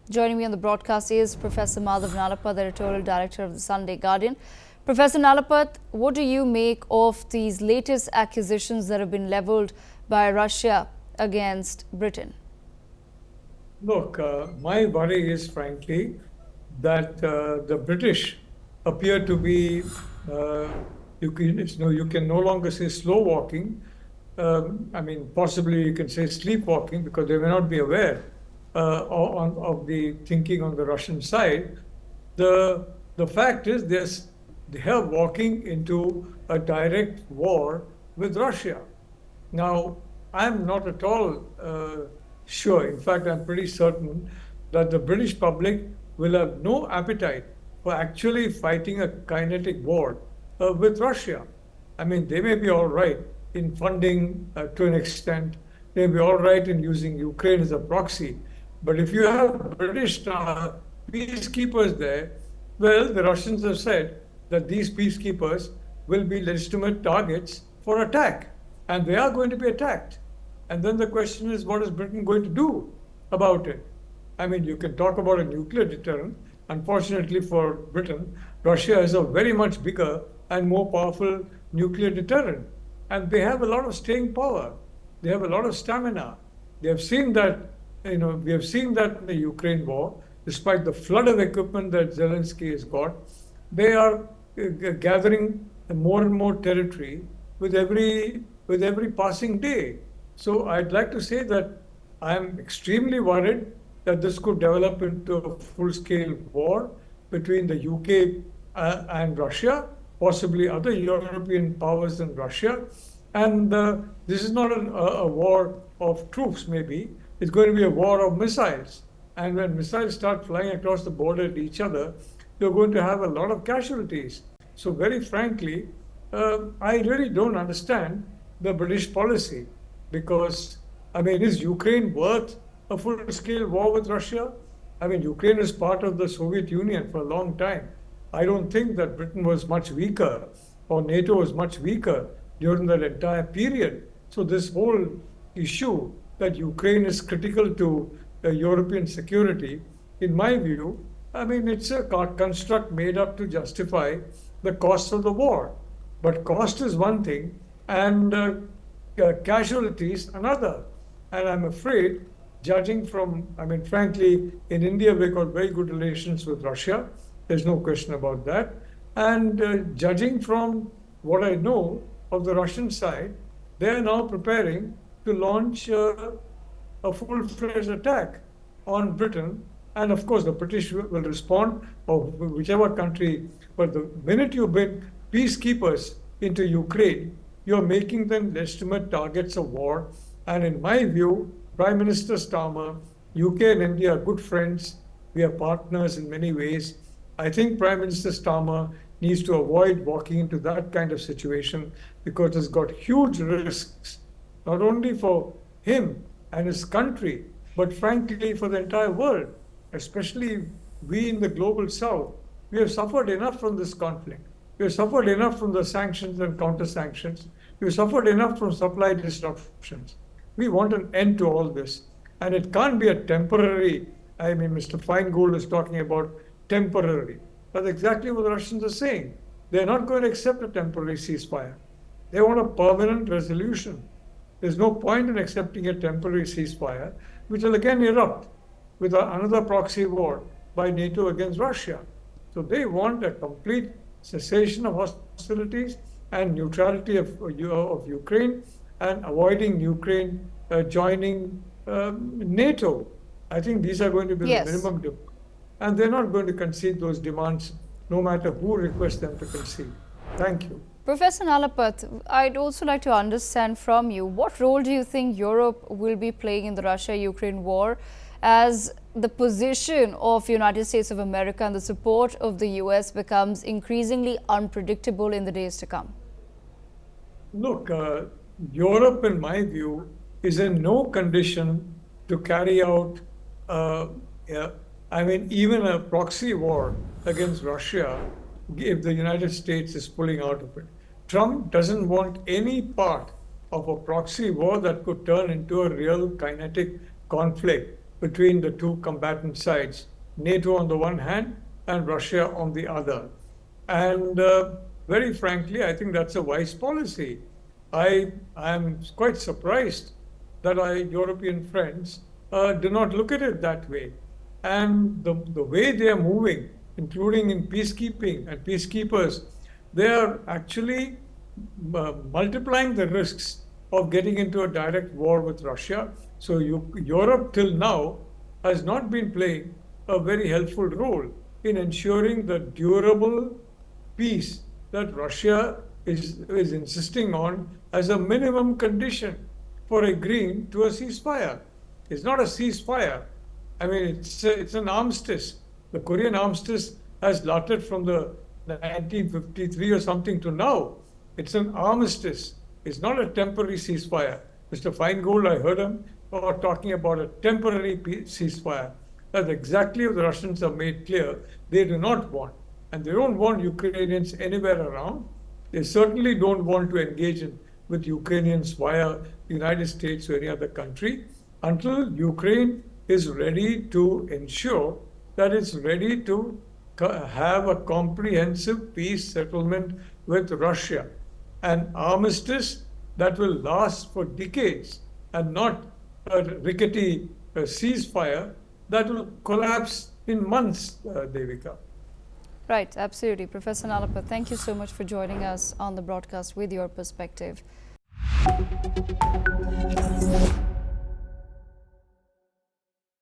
Joining me on the broadcast is Professor Madav Nalapat, the editorial director of the Sunday Guardian. Professor Nalapat, what do you make of these latest accusations that have been leveled by Russia against Britain? Look, my worry is, frankly, that the British appear to be, you can no longer say slow walking. Possibly you can say sleepwalking because they may not be aware of the thinking on the Russian side. The fact is they are walking into a direct war with Russia. Now, I'm not at all sure. In fact, I'm pretty certain that the British public will have no appetite for actually fighting a kinetic war with Russia. I mean, they may be all right in funding to an extent. They may be all right in using Ukraine as a proxy. But if you have British peacekeepers there, well, the Russians have said that these peacekeepers will be legitimate targets for attack. And they are going to be attacked. And then the question is, what is Britain going to do about it? I mean, you can talk about a nuclear deterrent. Unfortunately for Britain, Russia is a very much bigger and more powerful nuclear deterrent. And they have a lot of staying power. They have a lot of stamina. They have seen that, we have seen that in the Ukraine war, despite the flood of equipment that Zelensky has got, they are gathering more and more territory with every passing day. So I'd like to say that I'm extremely worried that this could develop into a full-scale war between the UK and Russia, possibly other European powers than Russia. And this is not a war of troops, maybe. It's going to be a war of missiles. And when missiles start flying across the border at each other, you're going to have a lot of casualties. So very frankly, I really don't understand the British policy because, is Ukraine worth a full-scale war with Russia? Ukraine is part of the Soviet Union for a long time. I don't think that Britain was much weaker or NATO was much weaker during that entire period. So this whole issue that Ukraine is critical to European security, in my view, it's a construct made up to justify the cost of the war. But cost is one thing and casualties another. And I'm afraid, judging from, frankly, in India, we've got very good relations with Russia. There's no question about that. And judging from what I know of the Russian side, they are now preparing to launch a full-fledged attack on Britain. And of course, the British will respond, or whichever country. But the minute you bring peacekeepers into Ukraine, you're making them legitimate targets of war. And in my view, Prime Minister Starmer, UK and India are good friends. We are partners in many ways. I think Prime Minister Starmer needs to avoid walking into that kind of situation because it's got huge risks, not only for him and his country, but frankly for the entire world, especially we in the global south. We have suffered enough from this conflict. We have suffered enough from the sanctions and counter-sanctions. We have suffered enough from supply disruptions. We want an end to all this. And it can't be a temporary, Mr. Feingold is talking about temporary. That's exactly what the Russians are saying. They're not going to accept a temporary ceasefire. They want a permanent resolution. There's no point in accepting a temporary ceasefire, which will again erupt with another proxy war by NATO against Russia. So they want a complete cessation of hostilities and neutrality of Ukraine and avoiding Ukraine joining NATO. I think these are going to be the minimum demands. And they're not going to concede those demands, no matter who requests them to concede. Thank you. Professor Nalapat, I'd also like to understand from you, what role do you think Europe will be playing in the Russia-Ukraine war as the position of United States of America and the support of the US becomes increasingly unpredictable in the days to come? Look, Europe, in my view, is in no condition to carry out even a proxy war against Russia if the United States is pulling out of it. Trump doesn't want any part of a proxy war that could turn into a real kinetic conflict between the two combatant sides, NATO on the one hand and Russia on the other. And very frankly, I think that's a wise policy. I am quite surprised that our European friends do not look at it that way. And the way they are moving, including in peacekeeping and peacekeepers, they are actually multiplying the risks of getting into a direct war with Russia. So Europe till now has not been playing a very helpful role in ensuring the durable peace that Russia is insisting on as a minimum condition for agreeing to a ceasefire. It's not a ceasefire. I mean, it's an armistice. The Korean armistice has lasted from the 1953 or something to now. It's an armistice. It's not a temporary ceasefire. Mr. Feingold, I heard him talking about a temporary ceasefire. That's exactly what the Russians have made clear they do not want. And they don't want Ukrainians anywhere around. They certainly don't want to engage with Ukrainians via the United States or any other country until Ukraine is ready to ensure that it's ready to have a comprehensive peace settlement with Russia. An armistice that will last for decades and not a rickety ceasefire that will collapse in months, Devika. Right, absolutely. Professor Nalapat, thank you so much for joining us on the broadcast with your perspective.